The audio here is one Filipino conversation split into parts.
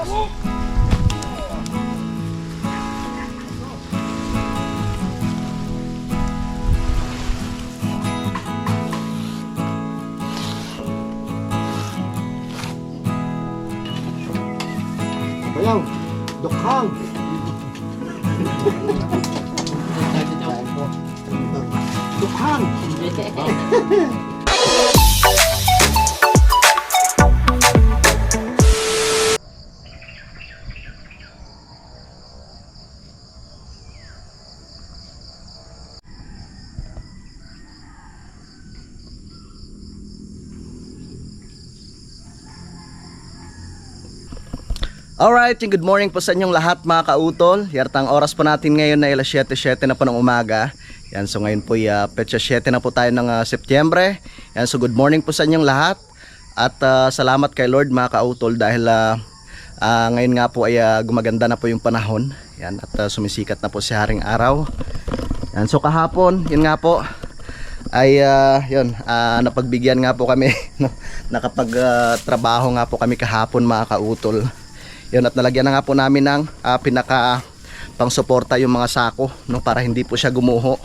Ayaw, dukhang. Dukhang. Alright, good morning po sa inyong lahat mga kautol. Yartang oras po natin ngayon na alas 7:07 na po ng umaga. Yan, so ngayon po petsa 7 na po tayo ng Setyembre. Yan, so good morning po sa inyong lahat. At salamat kay Lord mga kautol dahil ngayon nga po ay gumaganda na po yung panahon. Yan, at sumisikat na po si Haring Araw. Yan, so kahapon, yun nga po ay napagbigyan nga po kami no, nakapag trabaho nga po kami kahapon mga kautol. Yun, at nalagyan na nga po namin ng pinaka pang-suporta yung mga sako no, para hindi po siya gumuho.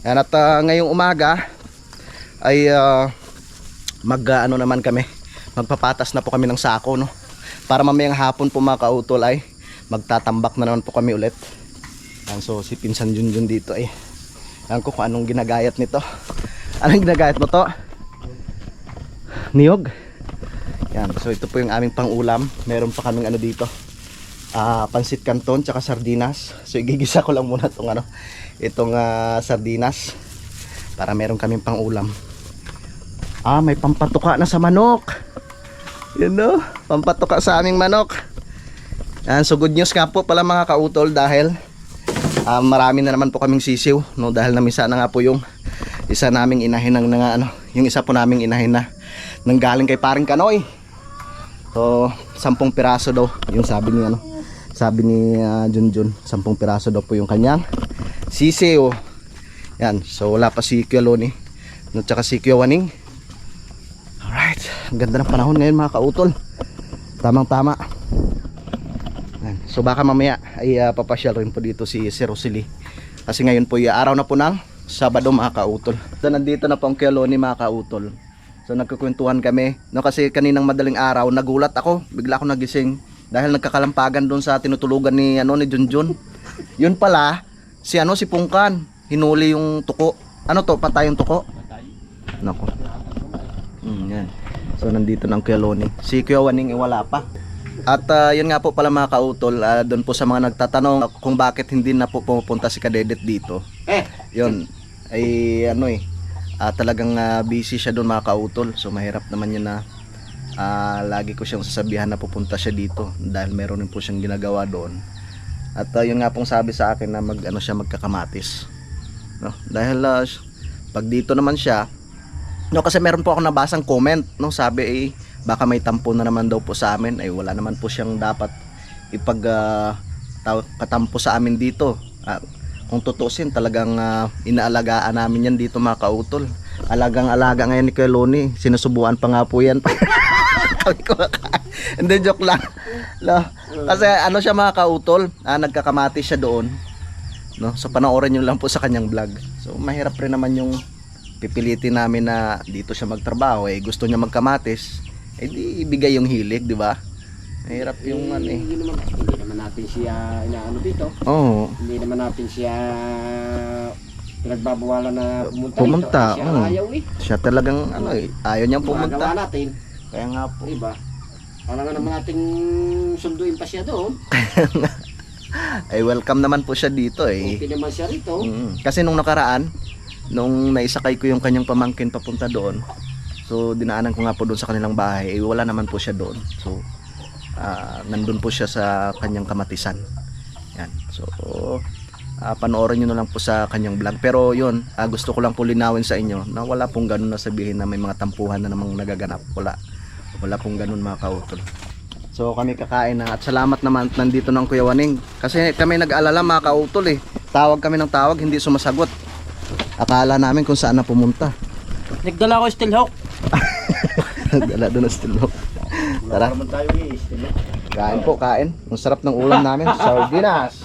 Yan, at ngayong umaga ay magpapatas na po kami ng sako no, para mamayang hapon po mga kautol ay magtatambak na naman po kami ulit. Yan, so si Pinsan Junjun dito ay yan ko kung anong ginagayat nito. Anong ginagayat mo to? Niyog. Yan, so ito po yung aming pang-ulam. Meron pa kaming ano dito, pansit canton tsaka sardinas. So igigisa ko lang muna itong sardinas para meron kaming pang-ulam. May pampatuka na sa manok. Yan no, pampatuka sa aming manok. Yan, so good news nga po pala mga kautol dahil marami na naman po kaming sisiw no, dahil namisa na nga po yung isa naming inahin yung isa po naming inahin na nanggaling kay Paring Kanoy. So 10 piraso daw yung sabi ni Junjun, 10 piraso daw po yung kanyang sisiw. Yan, so wala pa si Kuya Loni at saka si Kuya Waning. Alright, ang ganda ng panahon ngayon mga kautol, tamang tama. Yan, so baka mamaya ay papasyal rin po dito si Rosely kasi ngayon po araw na po ng Sabado mga kautol. So nandito na po ang Kuya Loni mga kautol. So nagkukwentuhan kami no, kasi kaninang madaling araw nagulat ako, bigla ako nagising dahil nagkakalampagan doon sa tinutulugan ni Junjun. Yun pala si Pungkan, hinuli yung tuko. Ano to, patay yung tuko? Patay. Nako. Yan. So nandito ng Kuya Loni. Si Kuya Waning wala pa. At yun nga po pala mga kautol, doon po sa mga nagtatanong kung bakit hindi na po pupunta si Kadedet dito. Yun ay talagang busy siya doon mga kautol. So mahirap naman yun na lagi ko siyang sasabihan na pupunta siya dito dahil meron din po siyang ginagawa doon. At yun nga pong sabi sa akin na magkakamatis no? Dahil pag dito naman siya no, kasi meron po ako nabasang comment no, sabi baka may tampo na naman daw po sa amin. Ay wala naman po siyang dapat katampo sa amin dito. Kung tutusin talagang inaalagaan namin yan dito mga kautol. Alagang-alaga ngayon ni Kuya Loni. Sinusubuan pa nga po yan. Hindi, joke lang. Kasi siya mga kautol, nagkakamatis siya doon no? So panoorin nyo lang po sa kanyang vlog. So mahirap rin naman yung pipilitin namin na dito siya magtrabaho. Gusto niya magkamatis, di ibigay yung hilig, di ba? Mahirap yung Hindi naman natin siya inaano dito. Oo. Hindi naman natin siya pinagbabawalan na pumunta. Siya ayaw Siya talagang ayaw niyang pumunta. Magawa natin. Kaya nga po. Diba? Para nga naman nating sunduin pa siya doon. Ay welcome naman po siya dito Okay naman siya rito. Kasi nung nakaraan, nung naisakay ko yung kanyang pamangkin papunta doon, so dinaanan ko nga po doon sa kanilang bahay, wala naman po siya doon. So nandun po siya sa kanyang kamatisan. Yan. So panoorin nyo na lang po sa kanyang vlog. Pero yun, gusto ko lang po linawin sa inyo na wala pong ganun na sabihin na may mga tampuhan na namang nagaganap. Wala pong ganun mga kautol. So kami kakain na at salamat naman nandito ng Kuya Waning. Kasi kami nag-alala mga kautol Tawag kami ng tawag, hindi sumasagot. Akala namin kung saan na pumunta. Nagdala ko steel hook. Nagdala doon na steel hook. Tara. Naman tayo Kain po, kain. Ang sarap ng ulam namin, sardinas.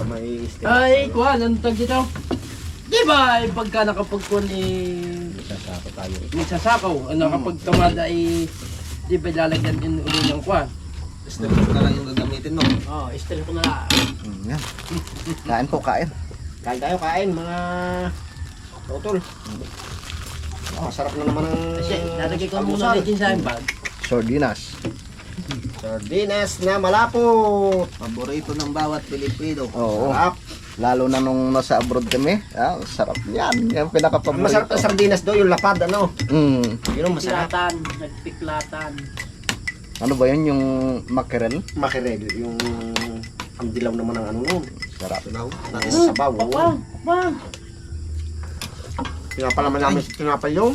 May steak. Ay, kuha, anong tag dito? Di ba, pagka nakapagkuhan Sasako tayo. may sasakaw, kapag kamada di ba lalagyan din ulit ng kuha? Step na lang yung gagamitin mo. Oo, istil ko na lang. Yan. Kain po, kain. Kain tayo, kain mga totol. Masarap na naman ang Kasi, lalagay ko muna din sa aking bag. Sardinas. sardinas na malapot. Paborito ng bawat Pilipino. Oo. Sarap. Lalo na nung nasa abroad kami. Ah, sarap yan. Yan Ang pinaka-paborito. masarap na sardinas do, yung lapad, ano? Yun ang masarap. Piklatan, nagpiklatan. Ano ba yun? Yung mackerel? Makirel, yung ang dilaw naman ng ano nun. Sarap. Natin sa sabaw. Wow, wow. Tinapal naman namin sa tinapal yun.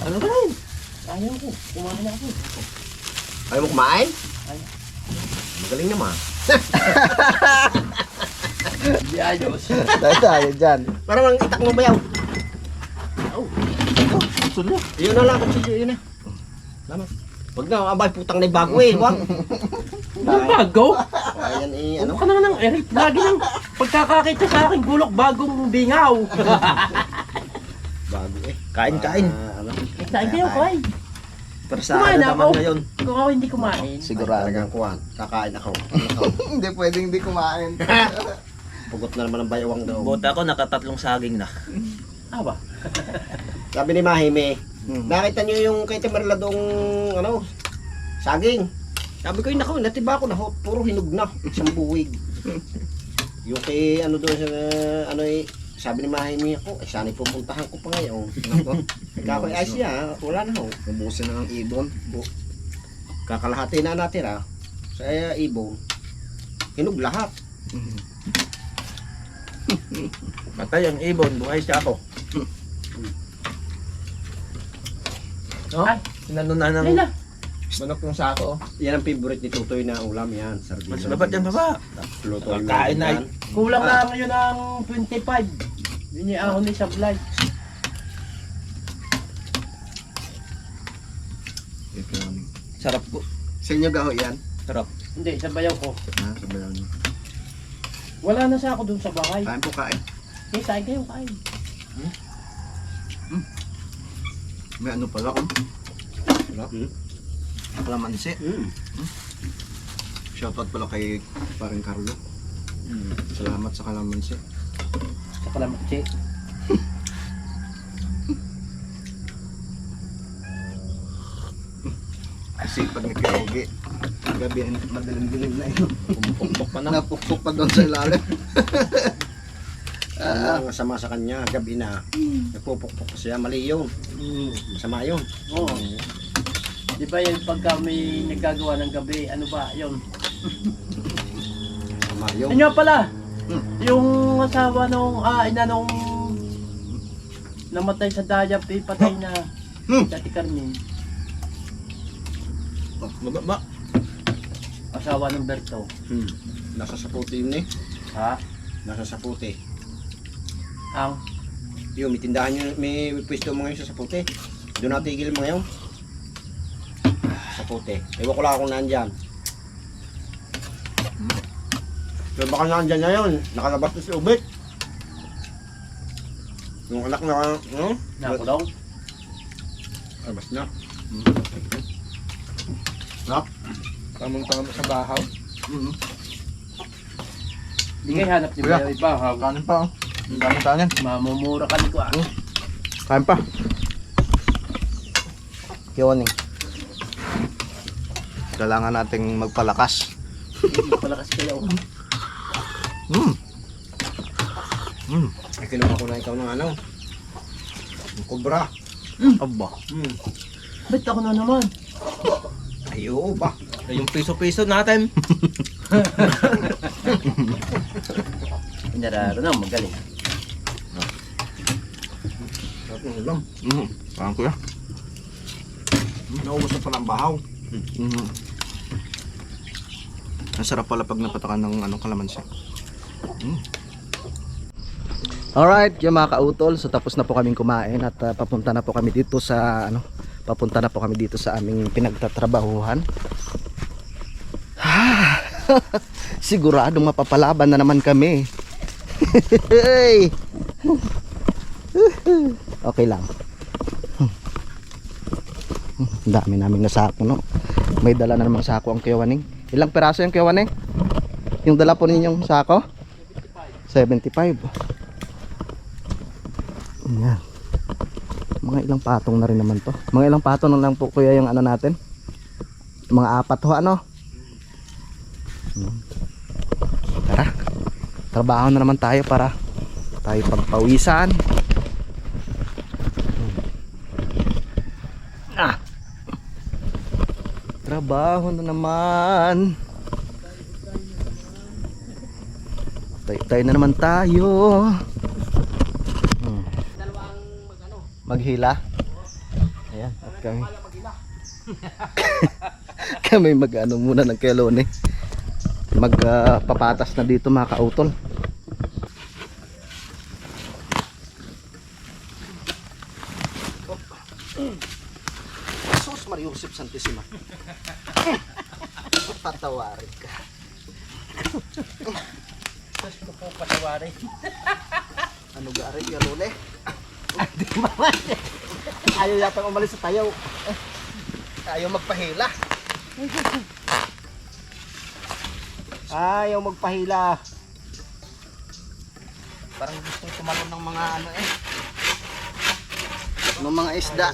Ano ba rin? Ayaw ko, kumain ako. Ayaw mo kumain? Ayaw. Magaling naman. Di ayos. Tayo dyan. Parang ang itak mo ba yaw? Oh, Sulo. Yun na lang, kutsilyo yun na. Salamat. Wag na, abay, putang na yung bago eh. Wag. ang bago? Ayan eh, Ano ano? ka naman ng Eric? Lagi nang pagkakakita sa akin, gulok bagong bingaw. Bago eh. Kain, kain. Ano? Kain kayo, kain. Para sa Kumain ano naman ako. ngayon. Kung ako hindi kumain. Sigurado. Talagang kuwan. Kakain ako. Hindi pwedeng hindi kumain. Pugot na naman ang bayawang daw. Buti ako nakatatlong saging na. Aba. Sabi ni Mahime, Hmm. nakita niyo yung kay Temerla dong ano, saging. Sabi ko, nako, natiba ko na ho, puro hinog na, isang buwig. Yung kay ano doon sa ano eh, sabi ni Mahime ako, sana'y pupuntahan ko pa ngayon. Nako, ako ay siya, wala na ho. Ubusin na ng ibon. Kakalahati na natira sa ibon. Hinog lahat. Patay ang ibon, buhay siya ako. Oh, Ay. sinano na ng Lila. manok yung sako. Yan ang favorite ni Tutoy na ulam yan, sardinas. Mas babat yan baba. Luto yung Kakain na yan. Kulang na ngayon ng 25. Yun yung ahon ni Sablay. Sarap po. Sa inyo gaho yan? Sarap. Hindi, sa bayaw ko. Ah, sabayan niyo. Wala na sa ako dun sa bahay. Kain po, kain. Eh, kain kayo, kain. May ano pala kung Hmm? kalamansi. Mm. Shoutout pala kay paring Carlo. Salamat sa kalamansi. Sa kalamatsi. Sipag ni Kirogi. Gabi, madaling-dilim na yun. Pukpok pa na. Napukpok pa doon sa ilalim. Ang masama sa kanya, gabi na. Nagpupukpok pa siya, mali yun. Masama yun. Oo. Di ba yung pagka may nagagawa ng gabi, ano ba, yun? Masama yun. Ano pala? Yung asawa nung, ina nung namatay sa dayap, patay na Dati Carmen. Mababa. Asawa ng Berto. Nasa saputi yun eh. Ha? Nasa saputi. Ang? Yun, may tindahan yun, may pwesto mo ngayon sa saputi. Doon natigil mo ngayon. Saputi. Ewan ko lang kung nandyan. Pero baka nandyan na yun. Nakalabas na si Ubit. Yung anak na, ano? Nakulong? Labas na. Tamang-tama sa bahaw. Di kayo hanap ni Kuya. Bayo iba. Ha? Kanin pa, oh. Ang daming kanin. Mamumura ka ni ko. Kain pa. Kiwaning. Kailangan nating magpalakas. Palakas kayo. Ay, kinuha ko na ikaw ng ano. Yung kubra. Aba. Ba't ako na naman? Ay, oo ba? Yung piso-piso natin. Hindi na magaling. Sarap ng ulam. Parang kuya. Naubos na pa ng bahaw. Ang sarap pala pag napatakan ng kalamansi. Alright, yung mga kautol, so tapos na po kaming kumain at papunta na po kami dito sa Papunta na po kami dito sa aming pinagtatrabahuhan. Siguradong mapapalaban na naman kami. Okay lang. Ang dami naming nasako, no? May dala na namang sako ang Kuya Waning. Ilang peraso yung Kuya Waning? Yung dala po ninyong sako? 75. Yan. Mga ilang patong na rin naman to. Mga ilang patong na lang po kuya yung ano natin. Mga 4 ho ano. Tara. Trabaho na naman tayo para tayo pagpawisan. Trabaho na naman. Tayo na naman tayo. Maghila. Ayan, at kami. Kami mag-ano muna ng kelone. Magpapatas na dito mga kautol. Sus Mariusip Santissima. Patawarin ka. Sus ko po patawarin. Ano gari kelone? Di ba? Ayaw yata umalis sa tayaw. Ayaw magpahila. Ayaw magpahila. Parang gustong tumalon ng mga ano ng mga isda.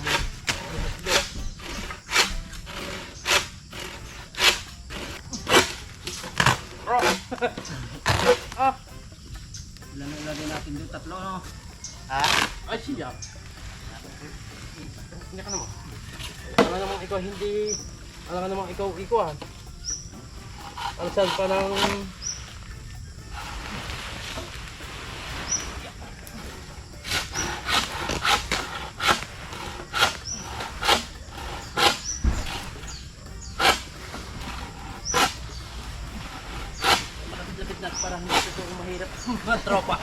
Ilan na ilagay natin doon? 3, no? Ha? Ay siya. Hindi ka naman. Alam namang ikaw hindi. Alam namang ikaw ikuan. Ang saan pa ng. Lapit-lapit na para hindi ito mahirap. Mga tropa.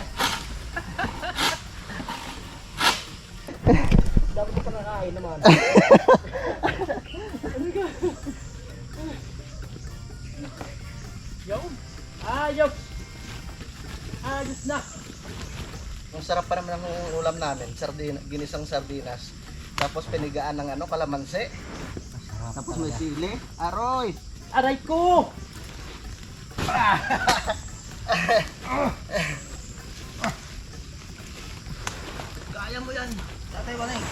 Dapat ko pa nakain naman. Yun. Ayos. Ayos na. Ang sarap pa naman ng ulam namin, ginisang sardinas. Tapos pinigaan ng ano, kalamansi. Tapos may sili. Aroy! Aray ko! Kaya mo yan. Tatay Waning.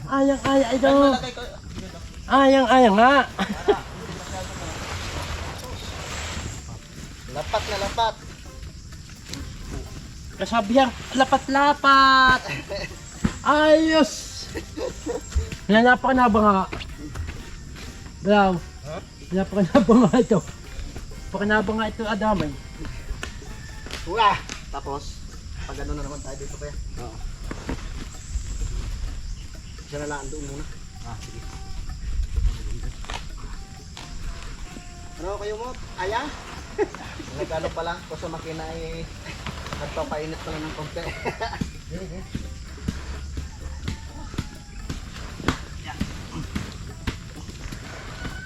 Ayang ito. Ayang nga. Lapat na lapat. Kasabihang lapat-lapat. Ayos. Napaka-naba nga. Bro. Napaka-naba nga ito. Napaka-naba nga ito, adamay. Wah! Tapos, pag ano na naman tayo dito kaya. Oo. Diyan na lang doon muna. Sige. Ano kayo mo? Aya? Nagkano pa lang, kung sa makina ay nagpapainit pa lang ng konti.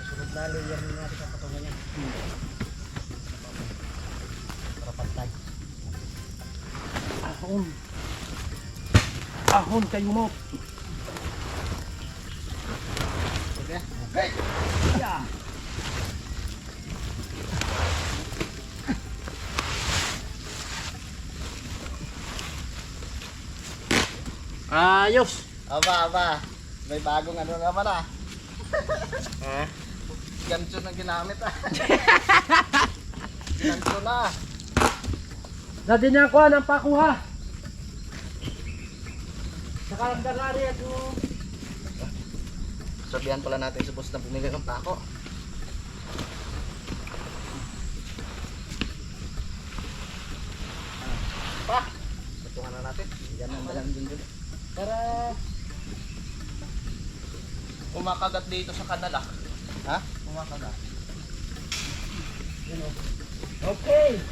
Sunod na layer na natin sa patungan niya. Para pantay. Ahon. Ahon kayo mo. Okay? Okay! Yeah. Ayos. Aba. May bagong ano naman ah. Ha? Gancho na ginamit ah. Gancho na. Dati niya ako ng pakuha. Nakalagdagari at yung... Sabihan pala natin sa boss na bumili ng pako. Pa! Patungan na natin. Yan ang dalang din dun. Para... Kumakagat dito sa kanal ah. Ha? Kumakagat. Okay.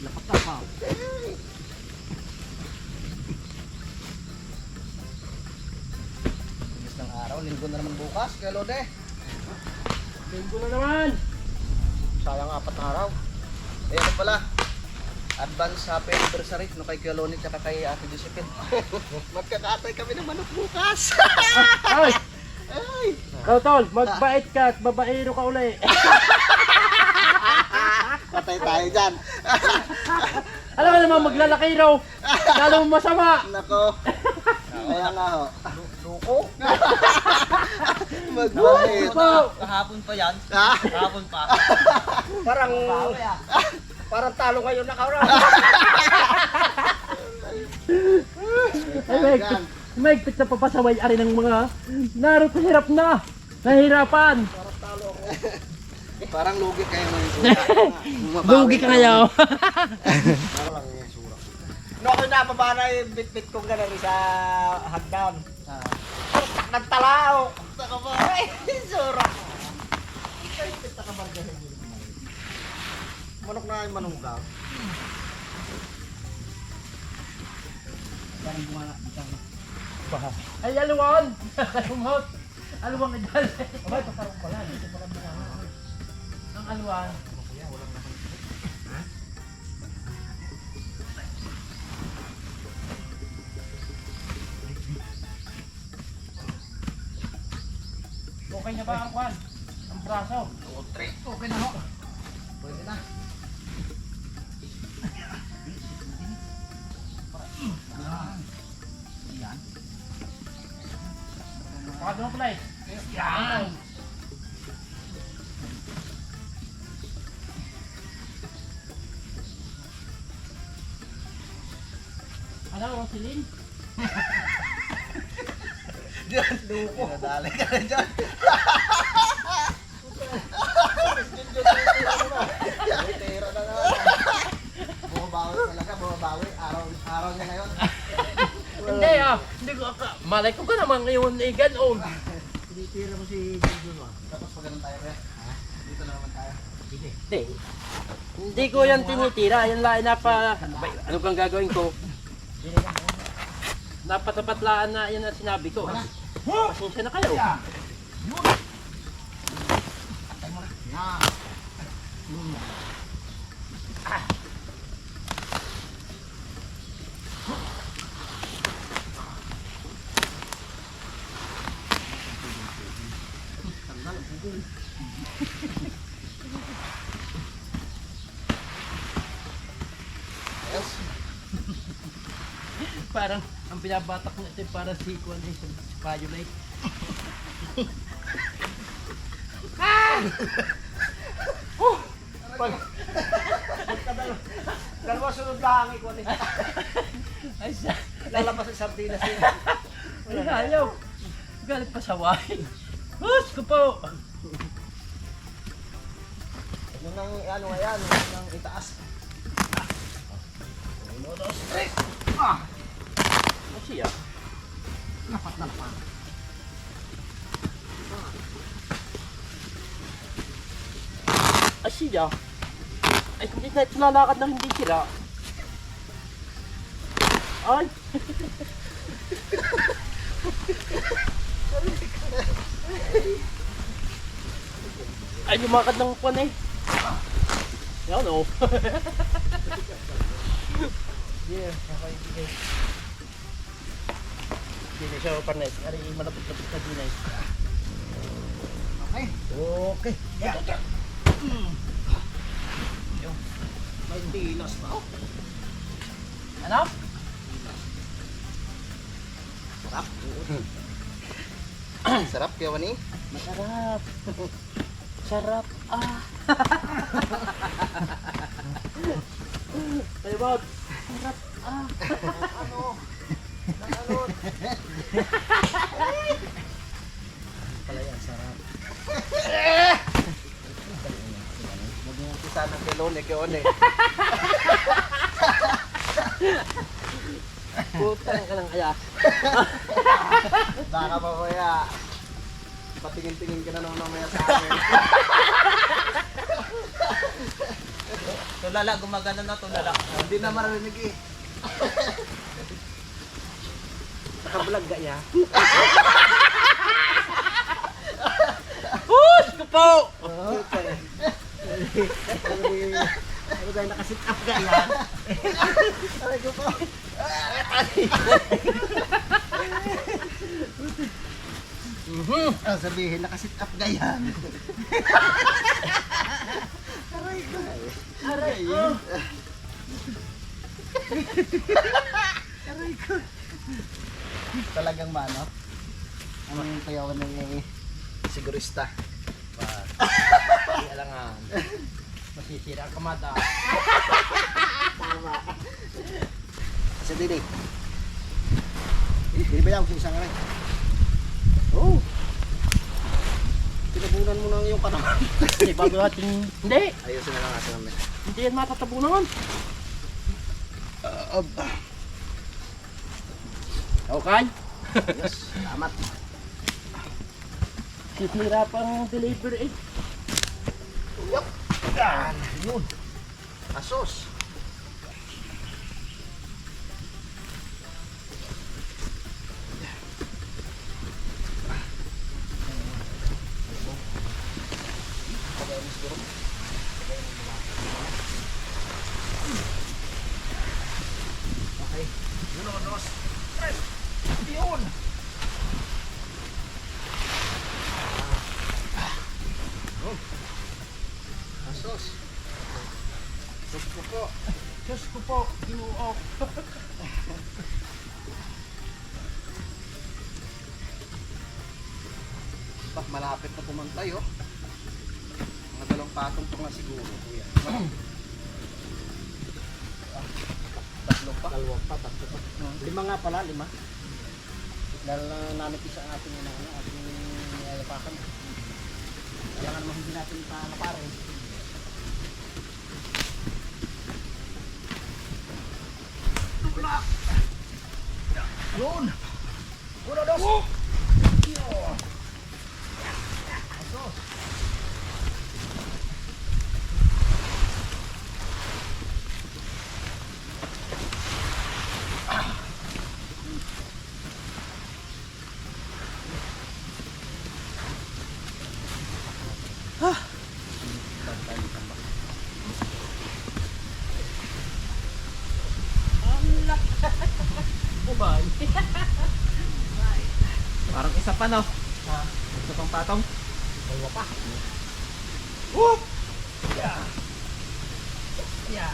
Lapat na pa. linggo na naman bukas, kaya Lode. Linggo na naman. Sayang 4 na araw. Ayan pala. Advance happy anniversary no kay Kuya Lonnie at kay Ate Josephine. Magkakatay kami ng manok bukas. Ay! Ay! Oh, tol, magbait ka at babaero ka uli. Patay tayo dyan. Alam ka naman, maglalaki raw. Lalo masama. Nako. Kaya nga ho. Luko? Magbait. Kahapon pa yan. Ah, Kahapon pa. Parang talo ngayon na kaura. Ay, mahigpit na papasaway ari ng mga narot hirap na. Nahirapan. parang lugi kayo ngayon. Lugi ka ngayon. No, ako napaba na yung bit-bit kong gano'n sa hagdan. Nagtalao. Saka ba? Ay, sura. Ay, pita ka ba ganun? Manok na yung manugaw. Ay, aluwan. Umot. Aluwang idal. Abay, pasarong pala. Dito pala mga. Ang aluwan. Okay na ba ang kwan? Ang braso? Okay na ho. Pwede na. Baka doon pala eh. Yan! Ano, Roselyn? Diyan, luko. Dinadali ka na dyan. Tira na naman. Bumabawi talaga, bumabawi. Araw niya ngayon. Hindi ah, hindi ko malay ko ka naman ngayon eh ganoon. Tinitira mo si Juno. Tapos pag ganun tayo kaya. Dito na naman tayo. Hindi. Hindi ko yan tinitira, yan lang ano bang gagawin ko? Napatapatlaan na yan ang sinabi ko. Pasensya na kayo. Parang ang binabatak mo ito para si Kwan eh, si Violet. Dalawa sunod lang ikaw ni. Ay siya. Lalabas sa sardinas niya. Ay ayaw. Galit pa sa wine. Hus ko po. Yun ang ano nga yan, yun ang itaas. Ano siya? Ay siya. Ay hindi na ito lalakad na hindi sira. Ay. Ay lumakad ng kwan eh. Yan o. Yeah, okay, okay. Hindi siya parnes. Ari malapit-lapit na dinay. Okay. Okay. Yeah. May dinas pa. Oh. Ano? Sarap. Sarap kaya wani? Masarap. Sarap. Ah. Ay, Bob. Sarap. Ah. Ano? Ano? Pala yan, sarap. Mag-umpisa ng kelone, keone. Putang ka lang kaya. Baka mamaya. Patingin-tingin ka na naman mamaya sa akin. Tulala, gumagana na tulala. Hindi na marinig eh. Nakablog ka niya. po! Ano tayo nakasit up ka yan? Aray ko po. Sabihin, nakasit up ka yan. Aray ko. Aray ko. Aray ko. Talagang ba, no? Anong tayawan ng sigurista? Hindi alangan. Masisira ang kamada. Kasi din eh. Hindi ba yan kung isang aray? Oo. Tinabunan mo na yung katawan. Hindi bago natin. Hindi! Ayusin na lang kasi namin. Hindi yan matatabunan. Okay? Yes, salamat. Sisira pang deliver eh. Yup. Yan. Yun. Asos. Okay. Uno, dos, tres. Yun. Asos. Asos ko po. Diyos ko po, ginuo. Pak, malapit na pumantay oh. Mga dalawang patong pa nga siguro, kuya. Tatlo pa. Dalawa pa, tatlo pa. Lima nga pala, lima. Dahil nanipis ang ating ating ayapakan. Kailangan naman hindi natin palaparin. Tula! Yun! Uno, dos! Yun! Asos! Ubay. Parang isa pa no. Isa pang patong. Dalawa pa. Whoop! Yeah! Yeah!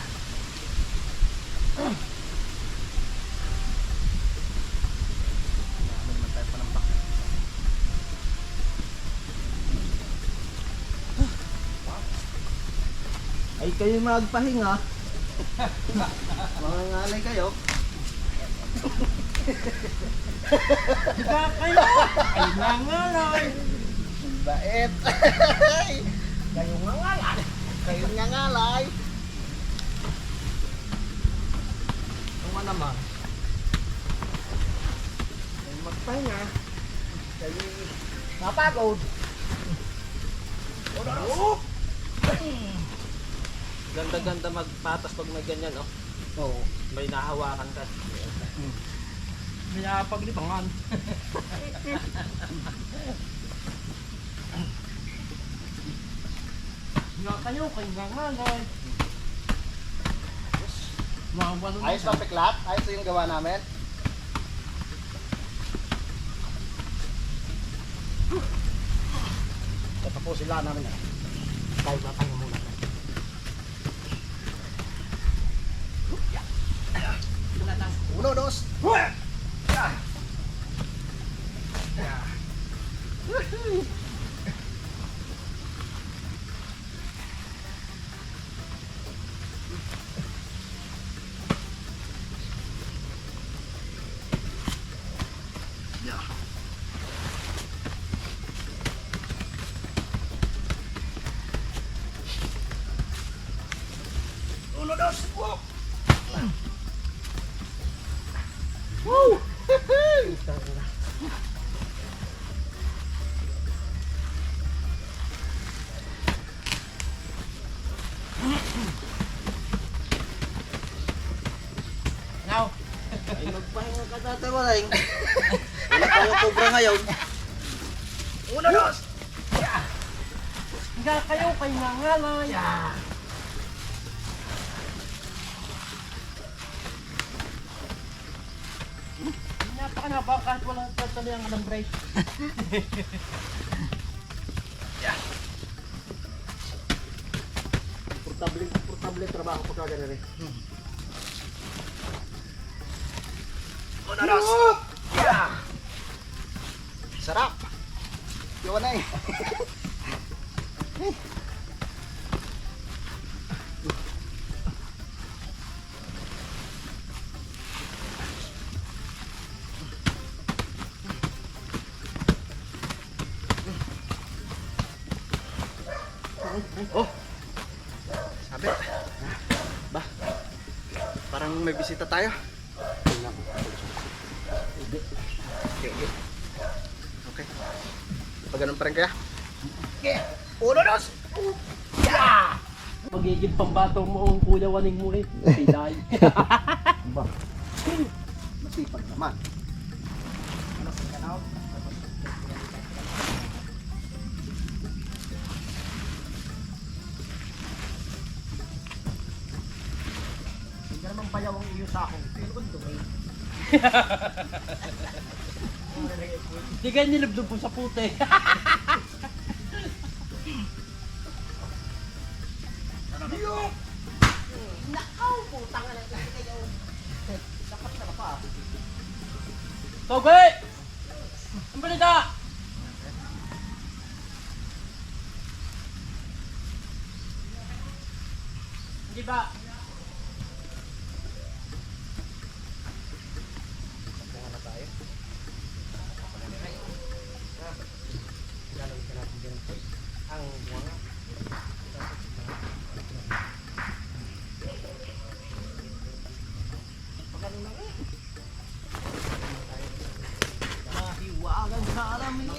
Dami naman tayo panampak. Ay kayo magpahinga. Mga ngalay kayo. Diba kayo? Ay nangalay. Bait! Kayo nga ngalay! Kayo nga ngalay! Tama naman. Kayo magpahinga. Kayo mapagod. Oh! Ganda-ganda magpatas pag may ganyan oh. Oo. May nahawakan ka. May nakapaglibangan. Nga kayo, kayo nangalay. Mawalo na Ayos siya. ba piklat? Ayos yung gawa namin? Tatapusin lang namin yan. Tayo ba tayo muna. Uno, dos. Yeah. Yeah. Uno, dos. Whoa. Woo! Now, Ay magpahinga ka tatawain. Wala pa yung cobra ngayon. Uno, dos. Higa kayo kay nangalay. Napakanaba kahit walang tatali ang alambre. Portable trabaho ko kagad rin. Unaros! Yeah! Sarap! Yun na eh. Oh. Sabi. Ba. Parang may bisita tayo. Okay. Pag ganun pa rin kaya? Okay. Uno, dos! Yeah! Magiging pambato mo ang kuya waning mo eh. Pilay. Ba. Masipag naman. Hindi naman bayaw ang iyo sa akin. Pero kung dumi. Hindi kayo nilabdob po sa puti. Toge! Ang balita! Hindi ba? Mahiwagan sa alamin.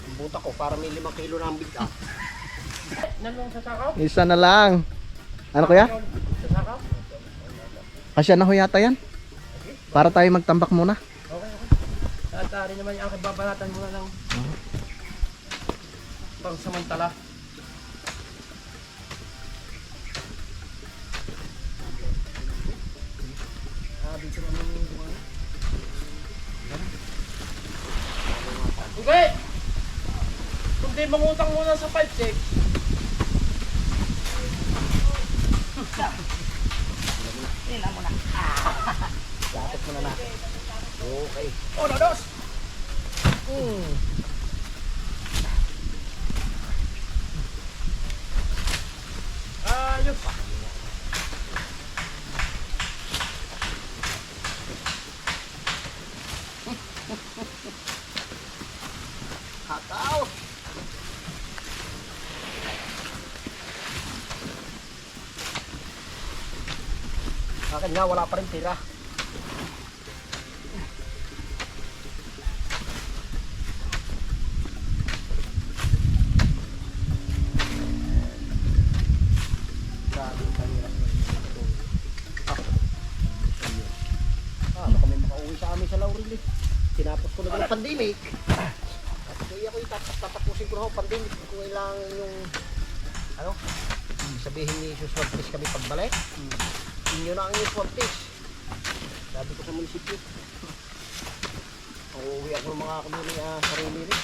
Ang buta ko para may 5 kilo na ang bigat. Nanong sa sakaw? Isa na lang. Ano kuya? Sa sakaw? Kasya na ho yata yan. Para tayo magtambak muna. Okay. At rin naman yung aking babanatan muna ng pang samantala. Okay! Kung di mangutang muna sa 5-6, Dapat mo na natin. Okay. Uno, dos! ayos! Hataw! Akin nga, wala pa rin tira. Ano kami makauwi sa amin sa Laurel eh. Tinapos ko na ng pandemic. At kaya ako tatapusin ko na ako pandemic. Kung kailangan yung ano, sabihin ni swab test kami pagbalik. Inyo na ang inyong swab test. Sabi ko sa munisipyo. Uuwi ako ng mga kamili sarili rin.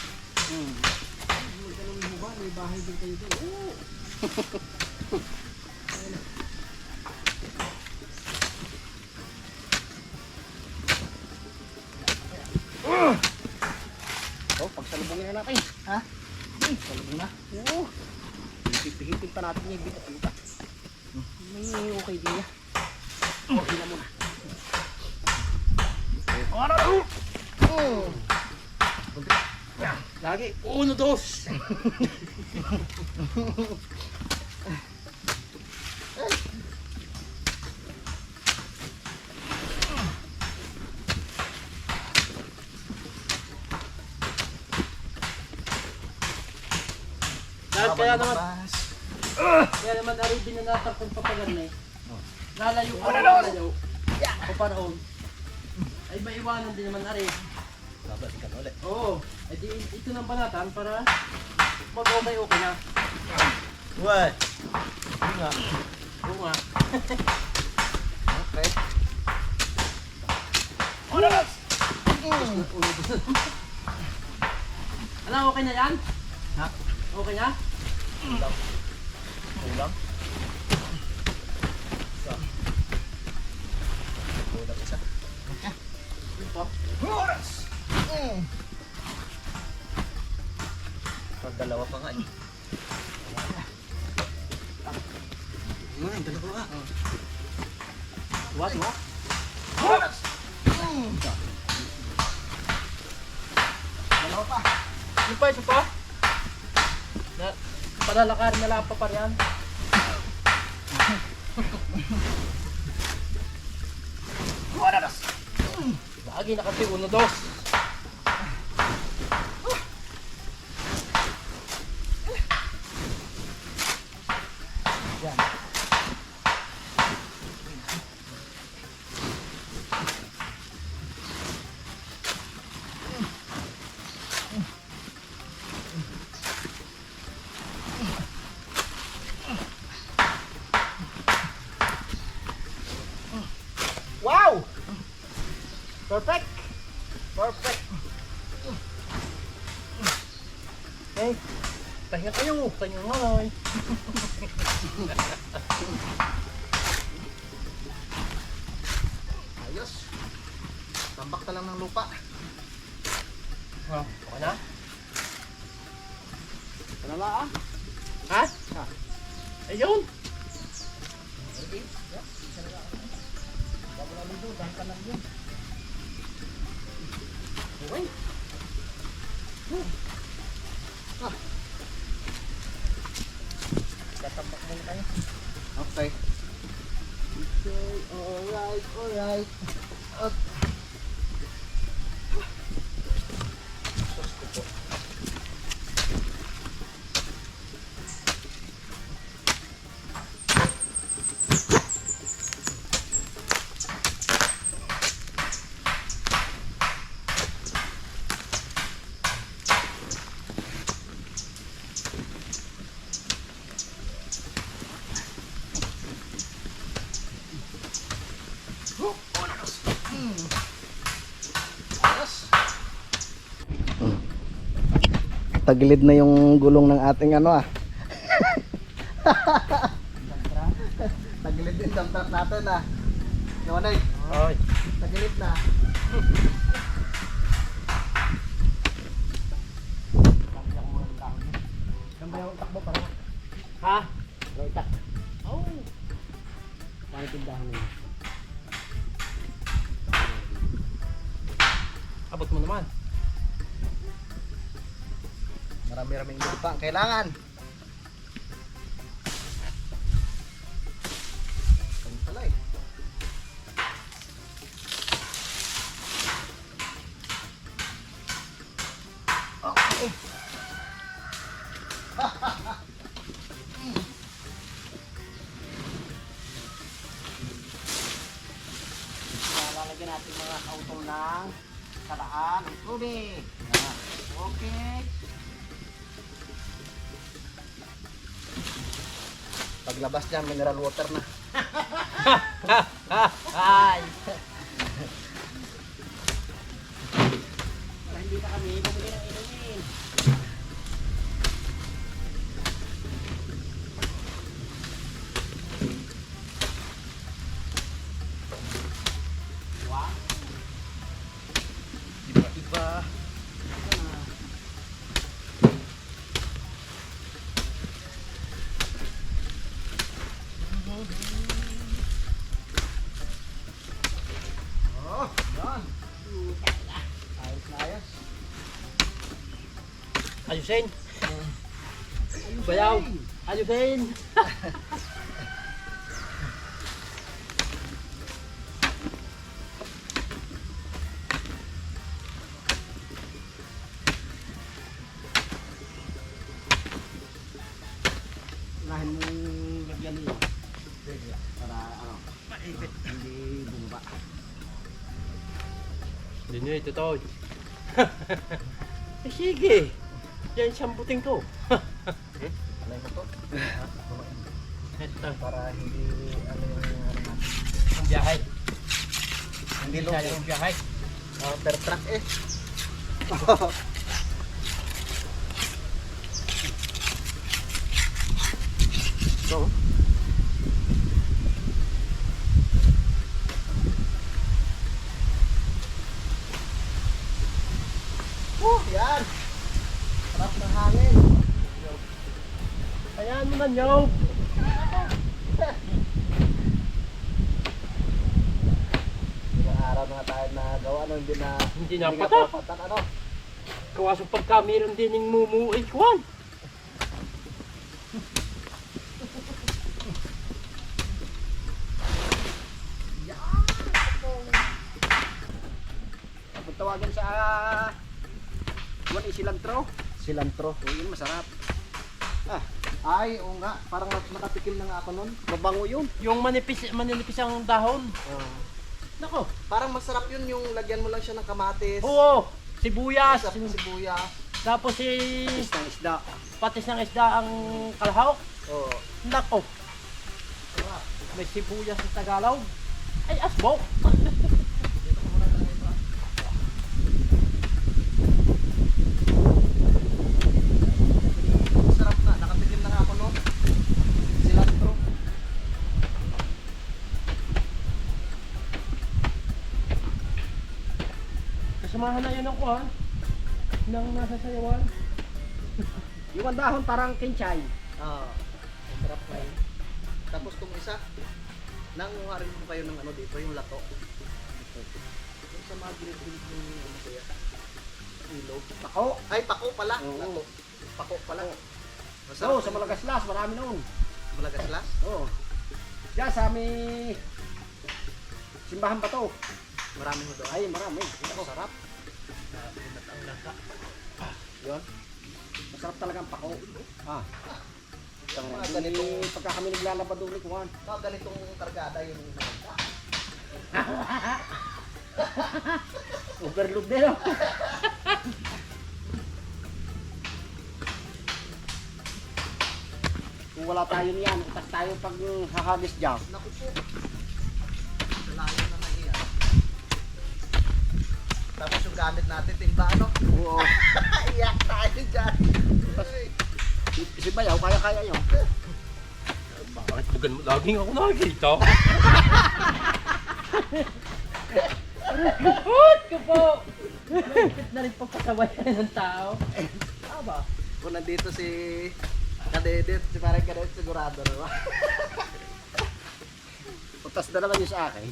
Ganun mo ba? May bahay din kayo doon. Oo. Oh, pagsalubungin na natin. Ha? Salubong na. Oo. Pipihipin pa natin yung bigat-bigat. May okay din niya. Okay na muna. Lagi, 1, 2. Dahil kaya naman ari binanatang kung papagan eh. Lalayo ako, lalayo. O paraon. Ay maiwanan din naman ari. Babalik ka na ulit. Oo. Ay di ito ng banatan para mag-okay na. What? Hindi nga. Oo nga. Okay. Ano, okay na yan? Ha? Okay na? Ulam? Ulam isa. Ito. Pag dalawa pa nga eh. Dalawa. What? Dalawa pa. Isa pa? Na, palalakar na lang pa pa yan. Lagi na kasi 1, 2. Wow! Perfect! Perfect! Okay. Pahinga kayo. Pahinga nga eh. Ayos. Tambak ka lang ng lupa. Oh, okay na? Panala ah. Ha? Ayun. Okay. Tatambak muna tayo. Okay. Okay, alright. Tagilid na yung gulong ng ating ano ah. Tagilid din dump truck natin ah. Yonay, Ay. tagilid na. Ha? Loitak. Oh. Bakit tindahan mo? Abot mo naman. Marami-raming lupa ang kailangan. Ganun pala eh. Okay. Lalagyan natin mga kautol ng saraan ng tubig. Okay. Paglabas niya, mineral water na. Ay. Para hindi na kami bumili ng inumin. Wow. Iba-iba. ayusin. Bayaw, ayusin. Unahin mong lagyan niyo. Para ano, maipit. Hindi bumaba. Hindi nyo ito to. Eh sige. Yan siyang buting ko. Alay mo to. Ito. Para hindi ano yung ano natin. Ang biyahe. Hindi Siya lugi. yung biyahe. Counter truck eh. So, yan. Sarap ng hangin. Ayan mo na nyo. Ilang araw na nga tayo nagawa, no? Hindi na nga patat. patat, ano? Kawaso pagka meron din yung mumuhay kuwan. Kung tawagan sa buwan isilantro. Cilantro. O yun, masarap. Ay, oo nga. Parang nakatikim na nga ako nun. Mabango yun. Yung manipis ang dahon. Nako. Parang masarap yun yung lagyan mo lang siya ng kamatis. Oo. Sibuyas. Masarap yung sibuyas. Tapos Isang isda. patis ng isda ang kalahok. Oo. Nako. May sibuyas sa Tagalog. Ay, asbok. Masarap na. Nakatikim na nga ako nun. Cilantro. Kasamahan na yun ang kuhan. Nang nasa sayawan. Yung ang dahon parang kinchay. Oo. Masarap na yun. Tapos itong isa, nanguha rin ko kayo ng ano dito, yung lato. Yung sa mga gilid-gilid yung ano kaya. Ilog. Ako. Ay, pako pala. Oo. Lato. Pako pala. Oo, sa Malagaslas, marami noon. Malagaslas. Oo. Diyan sa may simbahan ba to? Marami mo doon. Ay, marami. Ako. Sarap. Yun. Masarap talaga ang pako. Ah. Mga ganitong, Pagka kami naglalaba doon ni Juan. mga ganitong kargada yung nagda. Overload din. Kung wala tayo niyan, utas tayo pag hahagis dyan. Naku po. Sa layo na nahiya. Tapos yung gamit natin, timba ano? Oo. Iyak tayo dyan. Si Bayaw, kaya-kaya yun. Bakit bugan mo? Laging ako nakikita. Hot ka po! Mahigpit na rin pagkasabayan ng tao. Aba. Kung nandito si Kadedit, si parang Kadedit sigurado na ba? Utas na naman yun sa akin.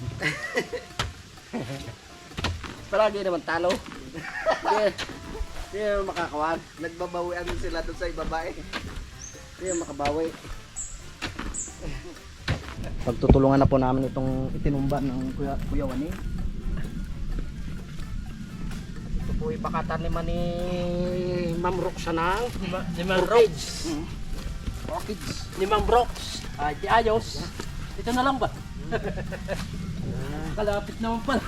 Palagi naman talo. Hindi naman makakawan. Nagbabawian sila doon sa ibaba eh. Hindi naman makabawi. Pagtutulungan na po namin itong itinumba ng Kuya Wani. Ito po ipakataniman ni Ma'am Roxana. Ni Mang Brooks. Orchids. Ni Mang Brooks. Ay, di ayos. Ito na lang ba? Kalapit naman pala.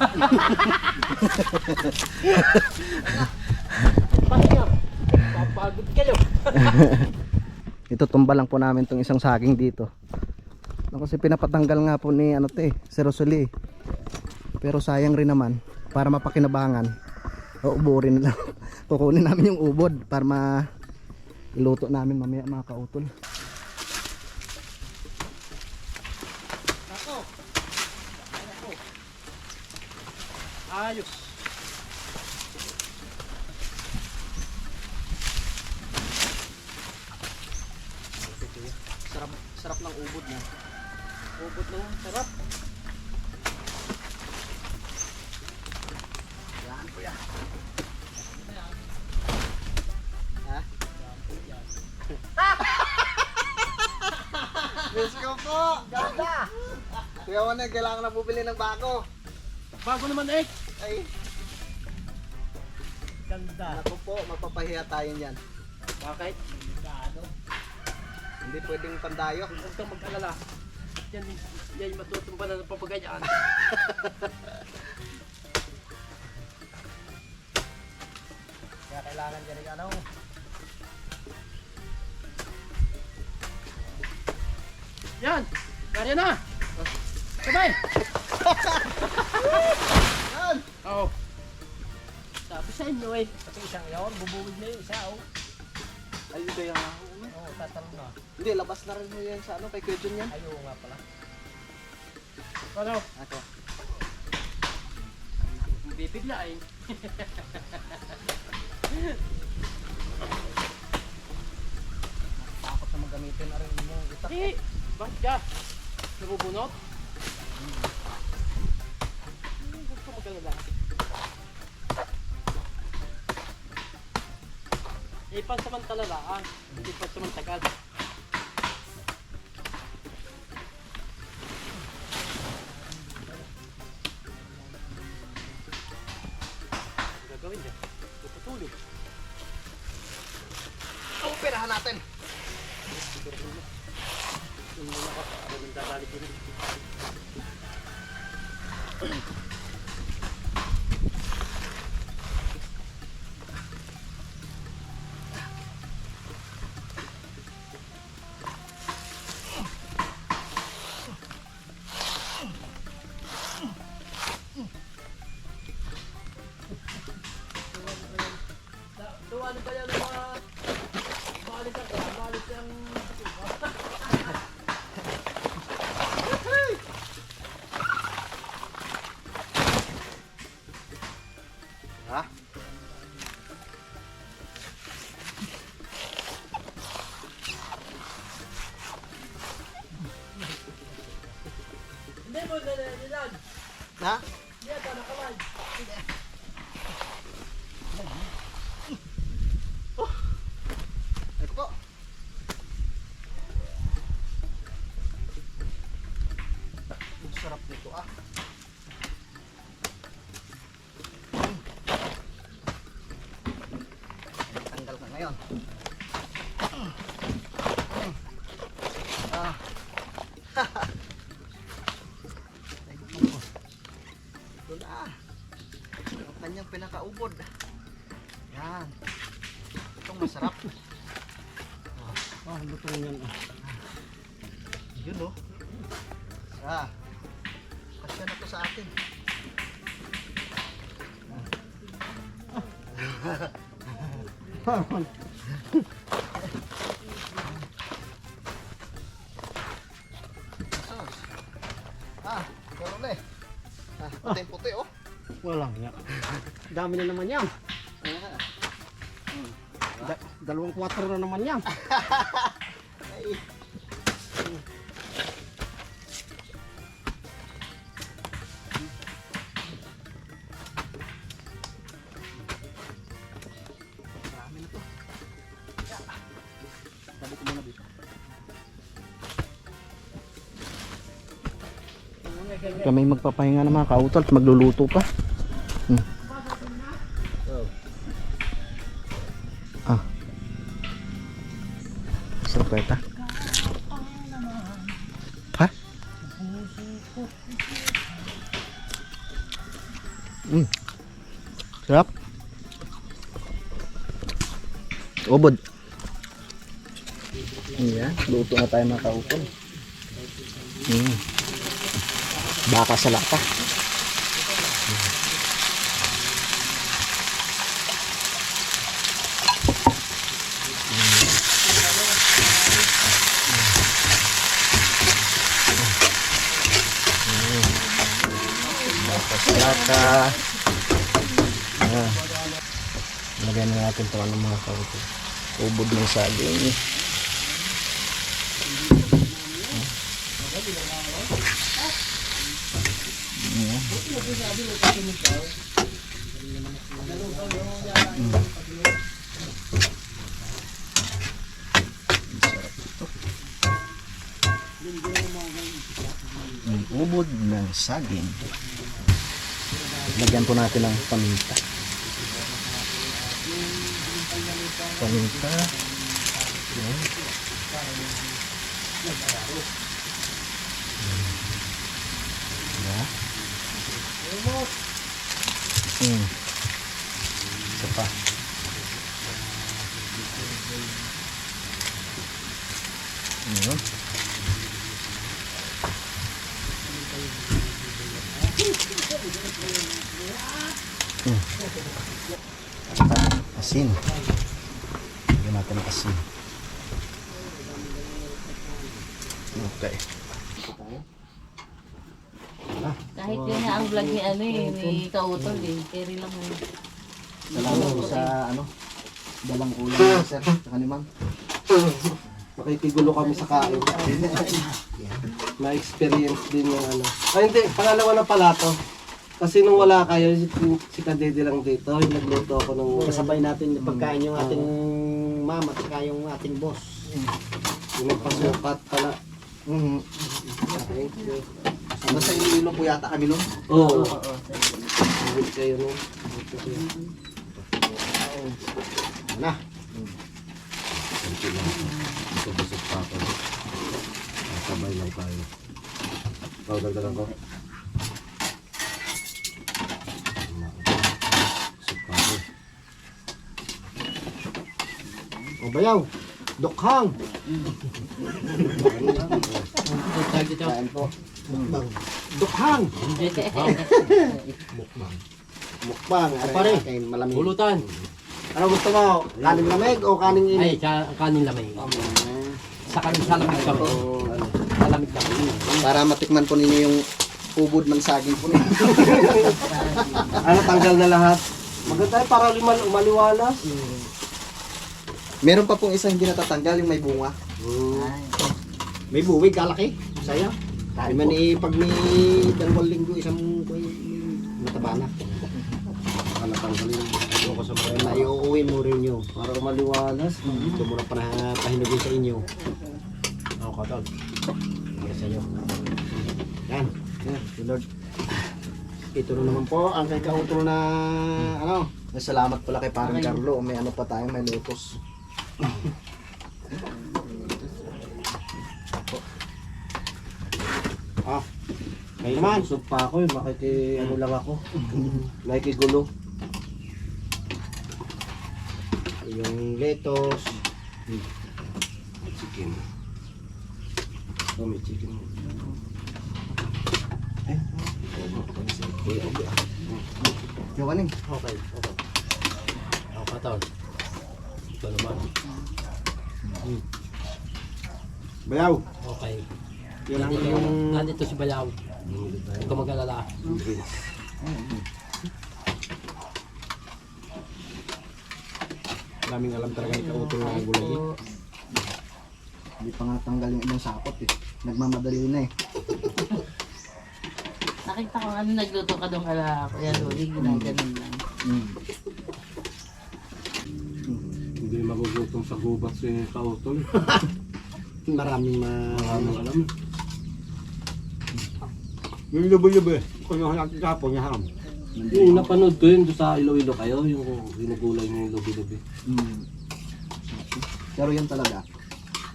Pahinga. Papagod kayo. Itutumba lang po namin itong isang saging dito. Kasi pinapatanggal nga po ni ano to eh, si Rosely. Pero sayang rin naman para mapakinabangan. Uuburin na lang. Kukunin namin yung ubod para iluto namin mamaya mga kautol. Ayos. Sarap ng ubod na. Ubod na. Sarap. Yan kuya. Ha? Let's go po! Ganda! Kuya Juan, kailangan na bubili ng bago. Bago naman eh. Ay, Ganda. naku po, mapapahiya tayo niyan. Bakit? Gado. Hindi pwedeng pandayo. Huwag kang mag-alala. Yan, yan yung matutumba na ng papagayaan. Kaya kailangan ka rin ano. Yan! Kaya na! Sabay! Yan! Oo. Sabi sa inyo eh. Kasi isang yawan, bubuwid na yung isa oh. Ay, kaya nga. Oo, tatanong na. Hindi, labas na rin mo yan sa ano, kay Kuya Jun yan. Ayaw nga pala. Ano? Ako. Bibiglain. Takot na magamitin na rin mo. Itak. Eh, bakit ka? Nabubunot? Gusto mo mag-alala. Eh, pansamantala lang. Hindi pansamantagal. Ang gagawin dyan? Puputulog. Ang perahan natin. Yung muna ka, ano nang dadali din. Tuwanin pa yan ng mga balik ang Ha? Hindi mo nilag. Ha? Hindi ata nakamay. Ito po. Ang sarap nito ah. Tanggal ka ngayon. Ah. Ito na. Ang kanyang pinakaubod. Yan. Itong masarap. Lutong yan. Yun oh. Ah. Kasya na to sa atin. Sauce. Ah, karole. Ah, puti-puti oh. Walang yan. Dami na naman yan. Ah. Dalawang 4 na naman yan. Ay. Marami na to. Sabi ko muna dito. Kami magpapahinga ng mga kautol at magluluto pa. Ah. Sarap ba ito? Ha? Sarap. Ubod. Ayan, luto na tayo mga kautol. Baka sa lata. Baka sa lata. Lagyan na natin ito ng mga kautol. Ubod ng saging. May ubod ng saging. Lagyan po natin ng paminta. Paminta. Yan. Yeah. Isa pa. Ayan. Asin. Lagyan natin ng asin. Okay. Kahit yun nga ang vlog ni ano eh, ni Kautol eh. Carry lang mo. Salamat po sa ano, dalang ulam sir, saka ni ma'am. Makikigulo kami sa kain. Na-experience din yung ano. Ay hindi, pangalawa na pala to. Kasi nung wala kayo, si Kadede lang dito, yung nagluto ako ng... Kasabay natin yung pagkain yung ating mama at saka yung ating boss. Yung nagpasukat pala. Thank you. Basta Iloilo po yata kami nun. Oo. Good kayo nun. Na. Busog pa ako. Sabay lang tayo. Ikaw, dagdagan ko. Busog pa ako. O bayaw. Dukhang. Kain po. Dukhang. Mukbang. Pare. Malamig. Bulutan. Ano gusto mo? Kaning lamig o kaning Ay, init? kanin lamay. Sa kanin sa lamig kami. Sa lamig kami. Para matikman po ninyo yung ubod ng saging po ninyo. Ano, tanggal na lahat. Maganda para maliwalas. Meron pa pong isa hindi natatanggal, yung may bunga. May buwig, kalaki. Saya. Di man eh, pag may dalawang linggo, isang mataba na. Ano tanggalin? Ano ko sa mga Kaya iuuwi mo rin yun. Para maliwalas. Ito mo na pahinugin sa inyo. Ako ka tol. Kaya sa inyo. Yan. Yan, si Lord. Ito na naman po ang kay Kautol na ano. Salamat pala kay parang Carlo, may ano pa tayo, may lotos. Ah. Kayo naman. Busog pa ako, ano lang ako. Nakikigulo. Yung lettuce. chicken. Oh, may chicken. Yung kaning. Okay. Ako katol. Ito naman. Bayaw. Okay. Yan lang yung Nandito si Bayaw. Huwag ka mag-alala. daming alam talaga ni Kautol na gulay. Hindi pa nga tanggal yung ibang sakot eh. Nagmamadali na eh. Nakita ko ano nagluto ka doon kala Kuya Loli, ginaganon lang. Hindi magugutom sa gubat si Kautol. Maraming Alam. yung lubo-lubo eh. Kung yung natin kapon niya ham. Yung napanood ko yun doon sa Iloilo kayo, yung ginugulay niyo yung lubi-lubi. Pero yan talaga.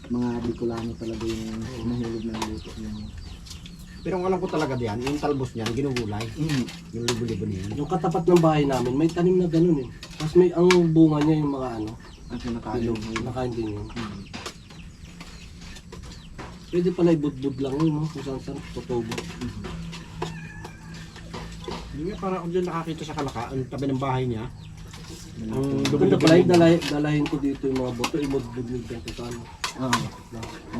Mga Bicolano talaga yung mahilig na luto yung... Pero ang alam ko talaga diyan, yung talbos niyan, ginugulay. Yung lubo-lubo niyan. Yung katapat ng bahay namin, may tanim na ganun eh. Tapos may ang bunga niya yung mga ano, Ang kinakain bilog. Nakain din yun. Pwede pala ibudbud lang yun, no? Kung saan tutubo. Hindi nga parang ako dyan nakakita sa Kalaka, ang tabi ng bahay niya. Ang Maganda lubo-lubo pala niyan. dalahin ko dito yung mga boto, ibudbud nyo dito sa ano. Oo.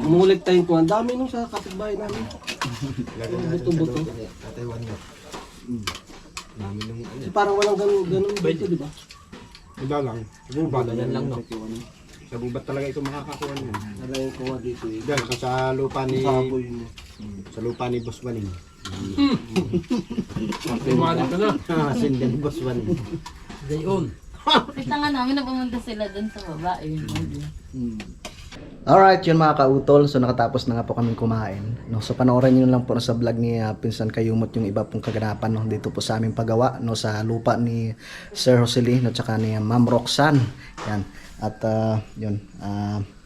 Umulit tayo ko, ang dami nung sa kapitbahay namin. Buto-buto. Taiwan niya. Dami nung ano. Parang walang ganun dito, di ba? Iba lang. Gubat. Ganyan lang, no? Sa gubat talaga ito makakakuha niya. Dalahin ko nga dito eh. Diyan, sa lupa ni... Saboy yun. Sa lupa ni Boss Waning. Tumalik ka na. Sindan ni Boss Waning. Dayon. Kita nga namin na pumunta sila doon sa baba. Alright, yun mga kautol. So nakatapos na nga po kaming kumain. No? So panoorin nyo lang po sa vlog ni Pinsan Kayumot yung iba pong kaganapan no? Dito po sa aming paggawa no? Sa lupa ni Sir Josely no? Tsaka ni Ma'am Roxanne. Yan. At yun,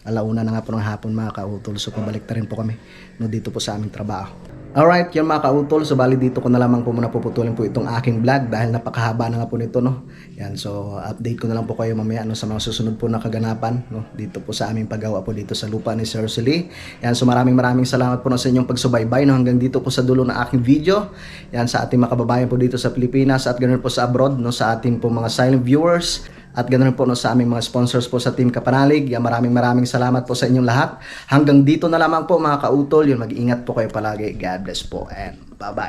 alauna na nga po ng hapon mga kautol. So pabalik na rin po kami no? Dito po sa aming trabaho. Alright, yun mga kautol. So bali dito ko na lamang po muna puputulin po itong aking vlog dahil napakahaba na nga po nito no. Yan, so update ko na lang po kayo mamaya no, sa mga susunod po na kaganapan no, dito po sa aming paggawa po dito sa lupa ni Sir Josely. Yan, so maraming salamat po no, sa inyong pagsubaybay no, hanggang dito po sa dulo ng aking video. Yan, sa ating mga kababayan po dito sa Pilipinas at ganoon po sa abroad no, sa ating po mga silent viewers. At ganoon po no, sa aming mga sponsors po sa Team Kapanalig. Yan, maraming salamat po sa inyong lahat. Hanggang dito na lamang po mga kautol. Yun, mag-iingat po kayo palagi. God bless po and bye-bye.